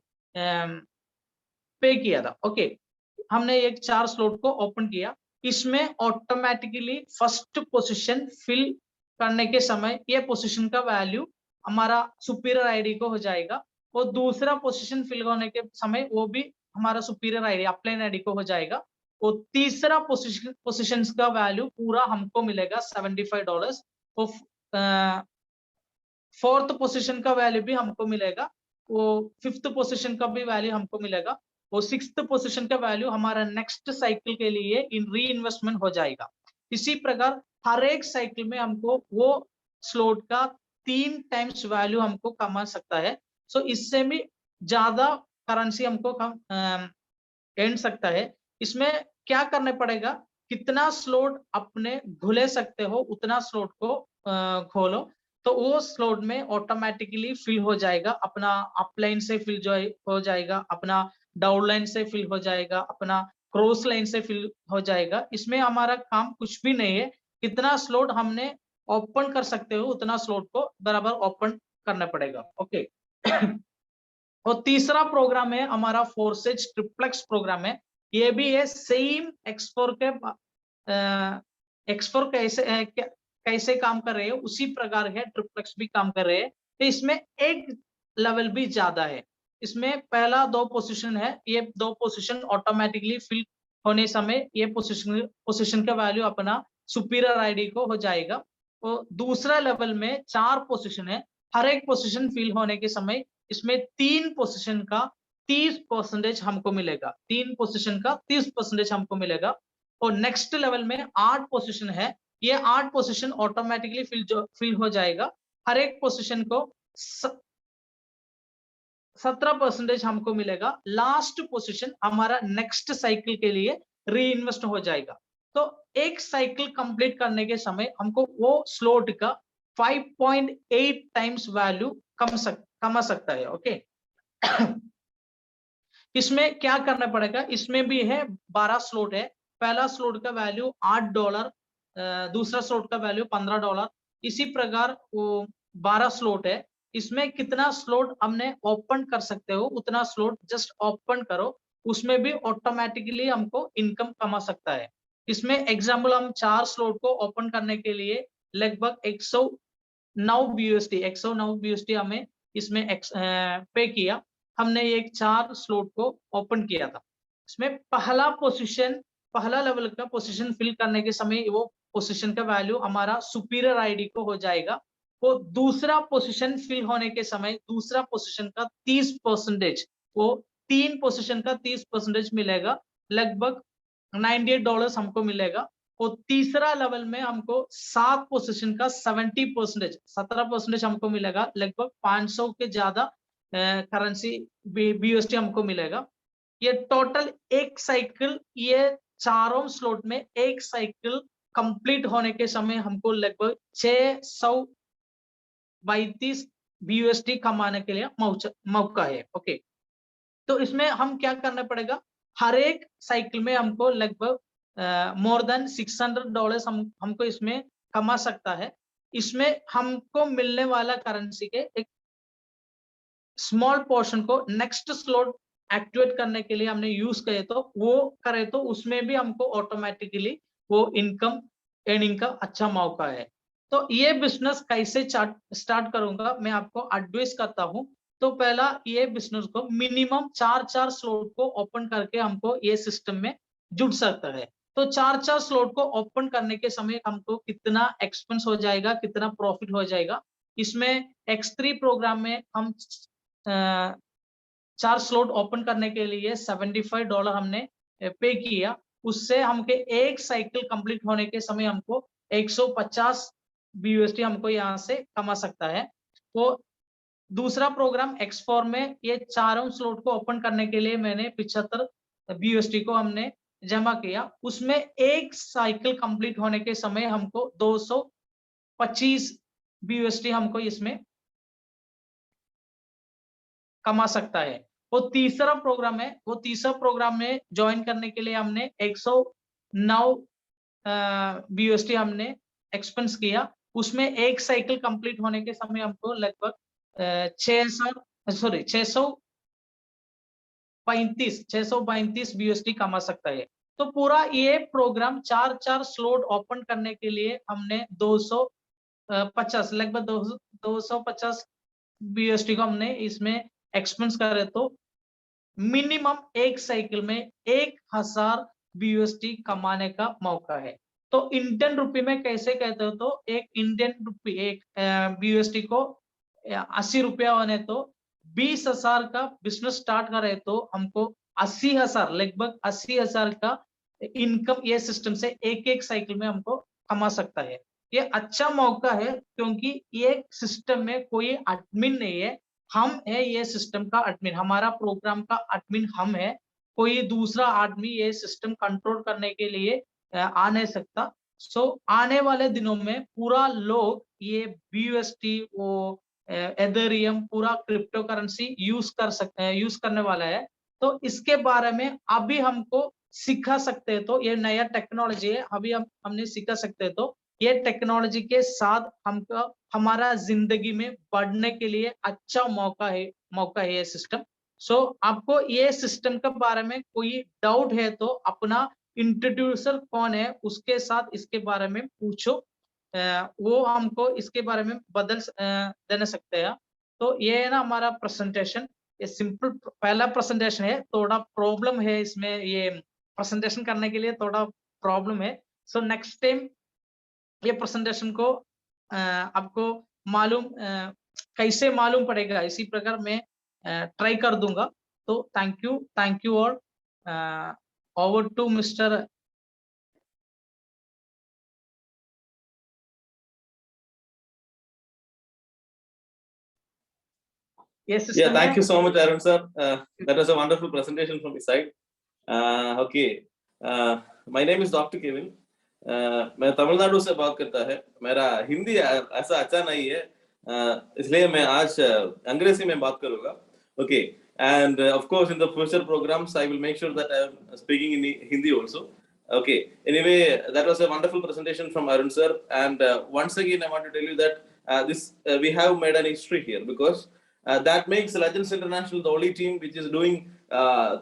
पे किया था। ओके, हमने एक 4 स्लॉट को ओपन किया। इसमें ऑटोमेटिकली फर्स्ट पोजीशन फिल करने के समय ये पोजीशन का वैल्यू हमारा सुपीरियर आईडी को हो जाएगा और दूसरा पोजीशन फिल होने के समय वो भी हमारा सुपीरियर आईडी अपलाइन आईडी को हो जाएगा और तीसरा पोजीशन का वैल्यू पूरा हमको मिलेगा $75 और फोर्थ पोजीशन का वैल्यू भी हमको मिलेगा, वो फिफ्थ पोजीशन का भी वैल्यू हमको मिलेगा और सिक्स्थ पोजीशन का वैल्यू हमारा नेक्स्ट साइकिल के लिए इन री इन्वेस्टमेंट हो जाएगा। इसी प्रकार हर एक साइकिल में हमको वो स्लॉट का 3 टाइम्स वैल्यू हमको कमा सकता है। सो इससे भी ज्यादा करेंसी हमको एंड सकता है। इसमें क्या करना पड़ेगा, कितना स्लॉट अपने घुले सकते हो उतना स्लॉट को खोलो, तो वो स्लॉट में ऑटोमेटिकली फिल हो जाएगा। अपना अपलाइन से फिल हो जाएगा, अपना डाउनलाइन से फिल हो जाएगा, अपना क्रॉस लाइन से फिल हो जाएगा। इसमें हमारा काम कुछ भी नहीं है, कितना स्लॉट हमने ओपन कर सकते हो उतना स्लॉट को बराबर ओपन करना पड़ेगा। ओके और तीसरा प्रोग्राम है हमारा फोर्सेज ट्रिप्लेक्स प्रोग्राम है। ये भी है सेम एक्सफोर के एक्सफोर कैसे काम कर रहे हैं उसी प्रकार है ट्रिप्लेक्स भी काम कर रहे हैं। तो इसमें एक लेवल भी ज्यादा है। इसमें पहला 2 पोजीशन है, ये 2 पोजीशन ऑटोमेटिकली फिल होने समय ये पोजीशन का वैल्यू अपना सुपीरियर आईडी को हो जाएगा और दूसरा लेवल में 4 पोजीशन है। हर एक पोजीशन फिल होने के समय इसमें 3 पोजीशन का 30% हमको मिलेगा, 3 पोजीशन का 30% हमको मिलेगा और नेक्स्ट लेवल में 8 पोजीशन है। ये 8 पोजीशन ऑटोमेटिकली फिल हो जाएगा। हर एक पोजीशन को 17% हमको मिलेगा। लास्ट पोजीशन हमारा नेक्स्ट साइकिल के लिए री इन्वेस्ट हो जाएगा। तो एक साइकिल कंप्लीट करने के समय हमको वो स्लॉट का 5.8 टाइम्स वैल्यू कमा सकता है। ओके इसमें क्या करना पड़ेगा, इसमें भी है 12 स्लॉट है। पहला स्लॉट का वैल्यू $8, दूसरा स्लॉट का वैल्यू $15। इसी प्रकार वो 12 स्लॉट है। इसमें कितना स्लॉट हमने ओपन कर सकते हो उतना स्लॉट जस्ट ओपन करो, उसमें भी ऑटोमेटिकली हमको इनकम कमा सकता है। इसमें एग्जाम्पल हम 4 स्लॉट को ओपन करने के लिए लगभग 109 BUSD हमें इसमें पे किया। हमने एक 4 स्लॉट को ओपन किया था। इसमें पहला लेवल का पोजीशन फिल करने के समय वो पोजीशन का वैल्यू हमारा सुपीरियर आईडी को हो जाएगा। वो दूसरा पोजीशन फिल होने के समय दूसरा पोजीशन का 30%, वो 3 पोजीशन का 30% मिलेगा, लगभग $98 हमको मिलेगा। और तीसरा लेवल में हमको 7 पोजीशन का 70%, 17% हमको मिलेगा, लगभग 500 के ज्यादा करेंसी BUSD हमको मिलेगा। ये टोटल एक साइकिल, ये चारों स्लॉट में एक साइकिल कंप्लीट होने के समय हमको लगभग 632 BUSD कमाने के लिए मौका है। ओके तो इसमें हम क्या करना पड़ेगा, हर एक साइकिल में हमको लगभग मोर देन $600 हमको इसमें कमा सकता है। इसमें हमको मिलने वाला करेंसी के एक स्मॉल पोर्शन को नेक्स्ट स्लॉट एक्टिवेट करने के लिए हमने यूज करे तो उसमें भी हमको ऑटोमेटिकली वो इनकम अर्निंग का अच्छा मौका है। तो ये बिजनेस कैसे स्टार्ट करूंगा मैं आपको एडवाइस करता हूं। तो पहला ये बिजनेस को मिनिमम 4 स्लॉट को ओपन करके हमको ये सिस्टम में जुड़ सकता है। तो 4 स्लॉट को ओपन करने के समय हमको कितना एक्सपेंस हो जाएगा, कितना प्रॉफिट हो जाएगा। इसमें X3 प्रोग्राम में हम 4 स्लॉट ओपन करने के लिए $75 हमने पे किया। उससे हमके एक साइकिल कंप्लीट होने के समय हमको 150 BUSD हमको यहाँ से कमा सकता है। तो दूसरा प्रोग्राम X4 में ये चारों स्लॉट को ओपन करने के लिए मैंने 75 BUSD को हमने जमा किया। उसमें एक साइकिल कंप्लीट होने के समय हमको 225 BUSD हमको इसमें कमा सकता है। वो तीसरा प्रोग्राम है, वो तीसरा प्रोग्राम में ज्वाइन करने के लिए हमने 109 BUSD हमने एक्सपेंस किया। उसमें एक साइकिल कंप्लीट होने के समय हमको लगभग 635 BUSD कमा सकता है। तो पूरा ये प्रोग्राम 4 स्लॉट ओपन करने के लिए हमने 250 लगभग 250 BUSD को हमने इसमें एक्सपेंस करे, तो मिनिमम एक साइकिल में 1000 BUSD कमाने का मौका है। तो इंडियन रुपी में कैसे कहते हो, तो एक इंडियन रुपी एक BUSD को 80 रुपया होने तो 20,000 का बिजनेस स्टार्ट करे तो हमको 80,000 लगभग 80,000 का इनकम ये सिस्टम से एक साइकिल में हमको कमा सकता है। ये अच्छा मौका है क्योंकि ये सिस्टम में कोई एडमिन नहीं है, हम है ये सिस्टम का एडमिन, हमारा प्रोग्राम का एडमिन हम है। कोई दूसरा आदमी ये सिस्टम कंट्रोल करने के लिए आ नहीं सकता। सो आने वाले दिनों में पूरा लोग ये BUSD वो एथेरियम पूरा क्रिप्टो करेंसी यूज करने वाला है। तो इसके बारे में अभी हमको सिखा सकते हैं, तो ये नया टेक्नोलॉजी है, अभी हमने सिखा सकते हैं, तो ये टेक्नोलॉजी के साथ हमको हमारा जिंदगी में बढ़ने के लिए अच्छा मौका है ये सिस्टम। सो आपको ये सिस्टम के बारे में कोई डाउट है तो अपना इंट्रोड्यूसर कौन है उसके साथ इसके बारे में पूछो, वो हमको इसके बारे में देने सकते हैं। तो ये है ना हमारा प्रेजेंटेशन, ये सिंपल पहला प्रेजेंटेशन है, थोड़ा प्रॉब्लम है इसमें, ये प्रेजेंटेशन करने के लिए थोड़ा प्रॉब्लम है। सो नेक्स्ट टाइम ये प्रेजेंटेशन को आपको मालूम कैसे मालूम पड़ेगा इसी प्रकार मैं ट्राई कर दूंगा। तो thank you all. Over to mister. Yes, yeah, thank you so much, Arun sir. That was a wonderful presentation from his side. Okay, my name is Dr. Kevin. मैं तमिलनाडु से बात करता है, मेरा हिंदी ऐसा अच्छा नहीं है, इसलिए मैं आज अंग्रेजी में बात करूँगा. Okay, and of course in the future programs I will make sure that I am speaking in Hindi also. Okay, anyway, that was a wonderful presentation from Arun sir, and once again I want to tell you that we have made an history here, because that makes Legends International the only team which is doing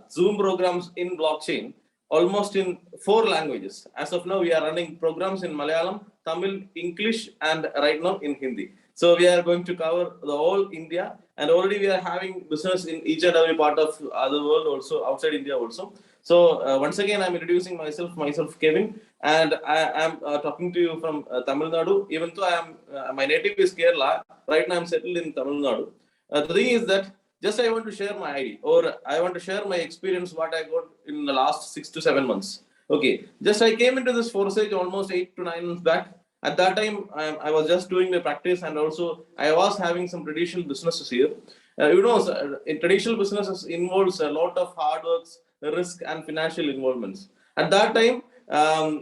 Zoom programs in blockchain almost in 4 languages. As of now, we are running programs in Malayalam, Tamil, English, and right now in Hindi. So we are going to cover the whole India, and already we are having business in each and every part of the world also, outside India also. So once again, I'm introducing myself Kevin, and I am talking to you from Tamil Nadu. Even though I am my native is Kerala, right now I'm settled in Tamil Nadu. The thing is that just I want to share my idea, or I want to share my experience, what I got in the last 6 to 7 months. Okay, just I came into this Forsage almost 8 to 9 months back. At that time, I was just doing my practice, and also I was having some traditional businesses here. In traditional businesses involves a lot of hard works, risk, and financial involvements. At that time,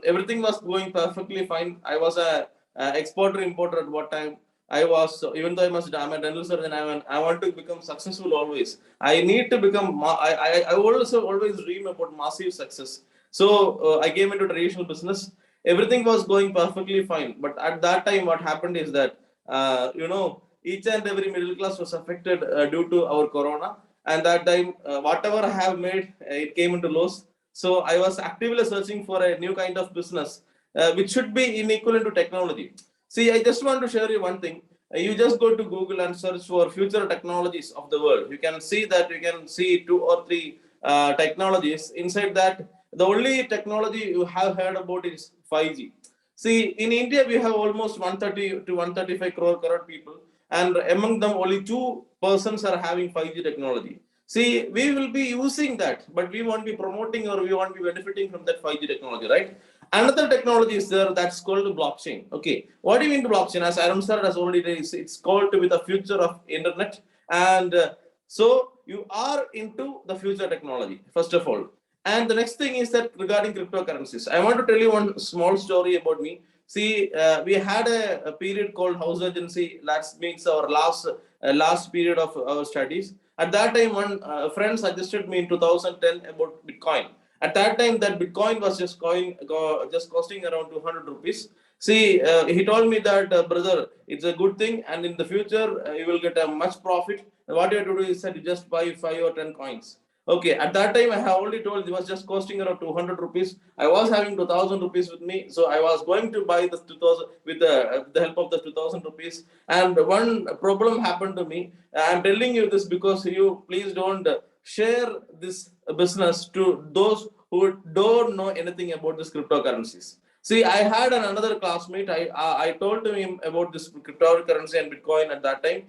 everything was going perfectly fine. I was a exporter importer at what time. I was, even though I'm a dental surgeon, I want to become successful always. I need to become, I also always dream about massive success. So I came into traditional business. Everything was going perfectly fine. But at that time, what happened is that, each and every middle class was affected due to our corona. And that time, whatever I have made, it came into loss. So I was actively searching for a new kind of business, which should be equivalent to technology. See, I just want to share you one thing. You just go to Google and search for future technologies of the world. You can see 2 or 3 technologies. Inside that, the only technology you have heard about is 5G. See, in India, we have almost 130 to 135 crore people, and among them, only 2 persons are having 5G technology. See, we will be using that, but we won't be promoting or we won't be benefiting from that 5G technology, right? Another technology is there that's called blockchain. Okay, what do you mean blockchain? As Arun sir has already said, it's called to be the future of internet, And so you are into the future technology, first of all. And the next thing is that regarding cryptocurrencies, I want to tell you one small story about me. See, we had a period called house agency. That means our last period of our studies. At that time, one friend suggested me in 2010 about Bitcoin. At that time, that Bitcoin was just costing around 200 rupees. See, he told me that, brother, it's a good thing, and in the future, you will get a much profit. What you have to do is that you just buy 5 or 10 coins. Okay, at that time, I have already told it was just costing around 200 rupees. I was having 2000 rupees with me, so I was going to buy this 2000 with the help of the 2000 rupees. And one problem happened to me. I'm telling you this because you please don't share this business to those who don't know anything about this cryptocurrencies. See, I had another classmate. I told him about this cryptocurrency and Bitcoin at that time.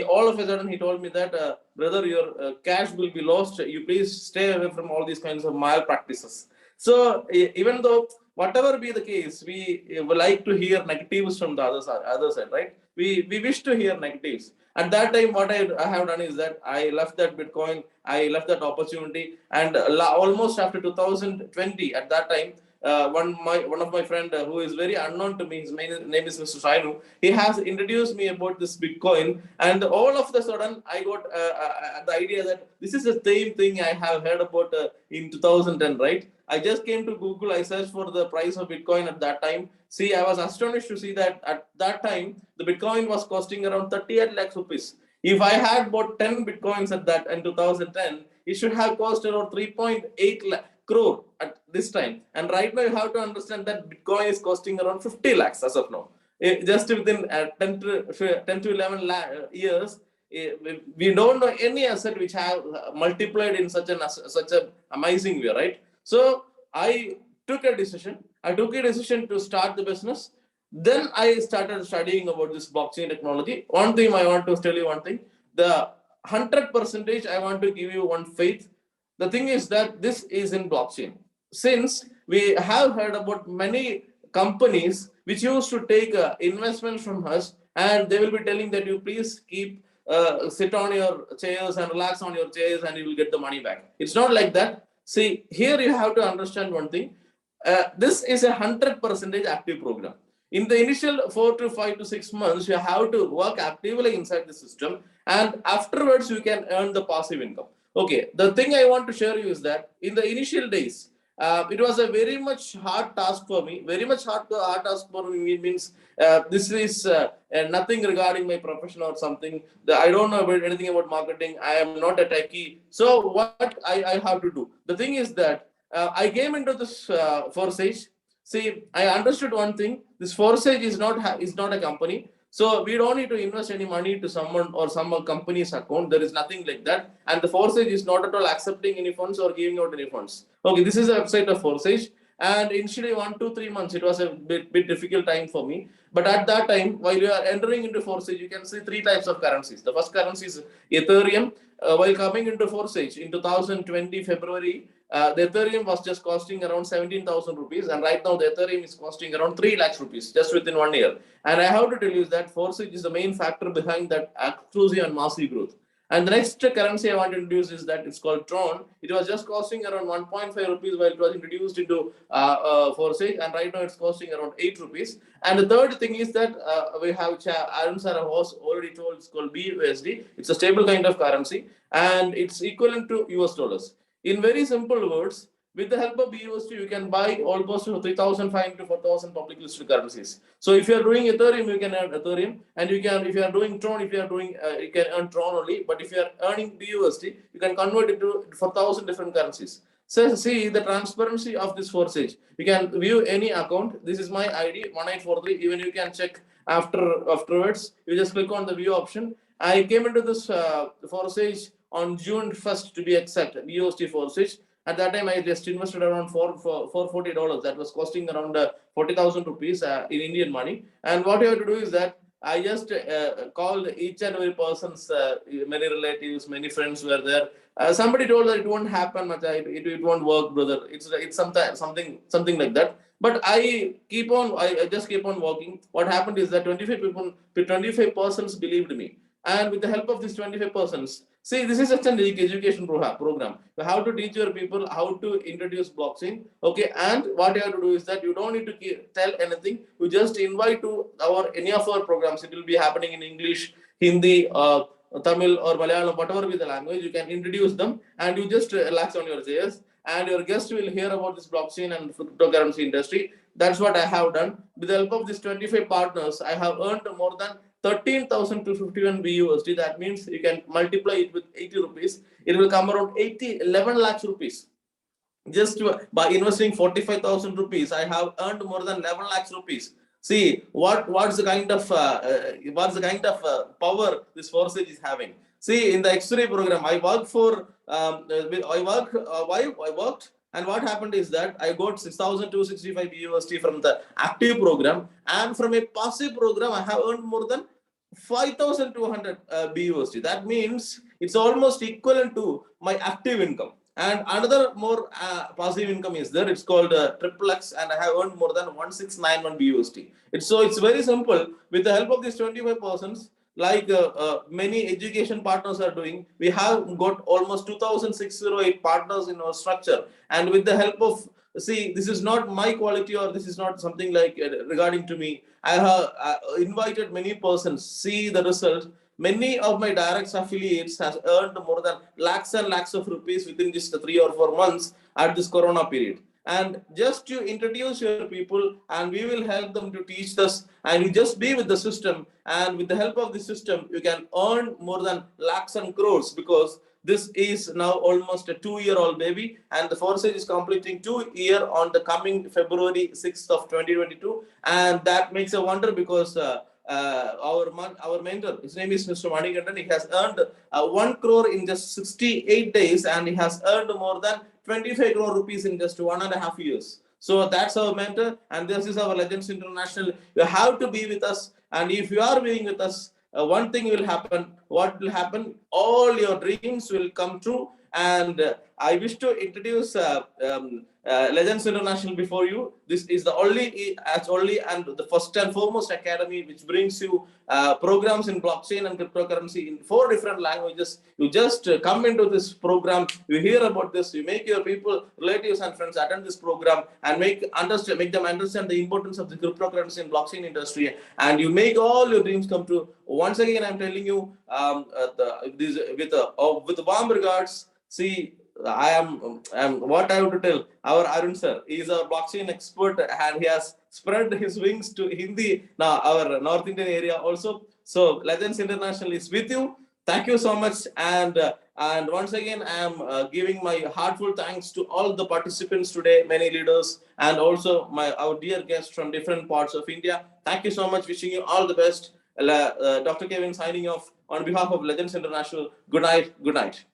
All of a sudden he told me that, brother, your cash will be lost. You please stay away from all these kinds of malpractices. So even though whatever be the case, we would like to hear negatives from the other side, right? We wish to hear negatives. At that time, what I have done is that I left that Bitcoin, I left that opportunity, and almost after 2020, at that time, one of my friend who is very unknown to me, his name is Mr. Sainu. He has introduced me about this Bitcoin, and all of the sudden I got the idea that this is the same thing I have heard about in 2010, right? I just came to Google, I searched for the price of Bitcoin at that time. See, I was astonished to see that at that time the Bitcoin was costing around 38 lakhs rupees. If I had bought 10 Bitcoins at that in 2010, it should have cost around 3.8 crore at this time. And right now, you have to understand that Bitcoin is costing around 50 lakhs as of now. Just within 10 to 11 years, we don't know any asset which have multiplied in such an amazing way, right? So I took a decision. I took a decision to start the business. Then I started studying about this blockchain technology. One thing I want to tell you one thing. The 100% I want to give you one faith. The thing is that this is in blockchain. Since we have heard about many companies which used to take investments from us, and they will be telling that you please keep sit on your chairs and relax on your chairs and you will get the money back. It's not like that. See, here you have to understand one thing. This is a 100% active program. In the initial 4 to 5 to 6 months, you have to work actively inside the system, and afterwards you can earn the passive income. Okay, the thing I want to share you is that in the initial days, it was a very much hard task for me. Very much hard task for me means this is nothing regarding my profession or something. I don't know about anything about marketing. I am not a techie. So what I have to do? The thing is that I came into this Forsage. See, I understood one thing. This Forsage is not a company. So we don't need to invest any money to someone or some company's account. There is nothing like that. And the Forsage is not at all accepting any funds or giving out any funds. Okay, this is the website of Forsage. And initially 1 to 3 months, it was a bit difficult time for me. But at that time, while you are entering into Forsage, you can see 3 types of currencies. The first currency is Ethereum. While coming into Forsage in 2020 February, the Ethereum was just costing around 17,000 rupees, and right now the Ethereum is costing around 3 lakhs rupees just within 1 year. And I have to tell you that Forsage is the main factor behind that exclusive and massive growth. And the next currency I want to introduce is that it's called Tron. It was just costing around 1.5 rupees while it was introduced into Forsage, and right now it's costing around 8 rupees. And the third thing is that we have Arun Sara was already told, it's called BUSD. It's a stable kind of currency, and it's equivalent to US dollars. In very simple words, with the help of BUSD, you can buy almost 3,500 to 4,000 public listed currencies. So if you are doing Ethereum, you can earn Ethereum, and you can, if you are doing Tron, you can earn Tron only. But if you are earning BUSD, you can convert it to 4,000 different currencies. So see the transparency of this Forsage. You can view any account. This is my ID 1843. Even you can check afterwards. You just click on the view option. I came into this Forsage on June 1st to be exact, BUSD Forsage. At that time, I just invested around $440. That was costing around 40,000 rupees in Indian money. And what you have to do is that I just called each and every person's many relatives, many friends were there. Somebody told that it won't happen, it won't work, brother. It's something like that. But I just keep on working. What happened is that 25 persons believed me. and with the help of these 25 persons, see, this is such an education program. You have to teach your people how to introduce blockchain. Okay, and what you have to do is that you don't need to tell anything. You just invite to any of our programs. It will be happening in English, Hindi, Tamil, or Malayalam, whatever be the language. You can introduce them, and you just relax on your chairs, and your guest will hear about this blockchain and cryptocurrency industry. That's what I have done. With the help of these 25 partners, I have earned more than 13,251 BUSD. That means you can multiply it with 80 rupees. It will come around 11 lakhs rupees. Just by investing 45,000 rupees, I have earned more than 11 lakhs rupees. See what's the kind of power this Forsage is having. See, in the X-ray program, I worked and what happened is that I got 6,265 BUSD from the active program, and from a passive program, I have earned more than 5,200 BUSD. That means it's almost equivalent to my active income. And another more passive income is there. It's called Triple X, and I have earned more than 1691 BUSD. It's very simple. With the help of these 25 persons, like many education partners are doing, we have got almost 2,608 partners in our structure. And with the help of, see, this is not my quality, or this is not something like regarding to me. I have invited many persons. See the result. Many of my direct affiliates has earned more than lakhs and lakhs of rupees within just 3 or 4 months at this Corona period. And just to introduce your people, and we will help them to teach this, and you just be with the system, and with the help of the system, you can earn more than lakhs and crores, because this is now almost a 2-year-old baby, and the Forsage is completing 2 years on the coming February 6th of 2022, and that makes a wonder, because our mentor, his name is Mr. Manikandan. He has earned 1 crore in just 68 days, and he has earned more than 25 crore rupees in just 1.5 years. So that's our mentor, and this is our Legends International. You have to be with us, and if you are being with us, one thing will happen. What will happen? All your dreams will come true. And I wish to introduce Legends International before you. This is the only and the first and foremost academy which brings you programs in blockchain and cryptocurrency in 4 different languages. You just come into this program, you hear about this, you make your people, relatives and friends attend this program, and make them understand the importance of the cryptocurrency and blockchain industry, and you make all your dreams come true. Once again, I'm telling you, with warm regards. See, I am what I have to tell. Our Arun sir, he is a blockchain expert, and he has spread his wings to Hindi, now our North Indian area also. So Legends International is with you. Thank you so much, and once again, I am giving my heartfelt thanks to all the participants today, many leaders, and also our dear guests from different parts of India. Thank you so much. Wishing you all the best. Dr. Kevin signing off on behalf of Legends International. Good night. Good night.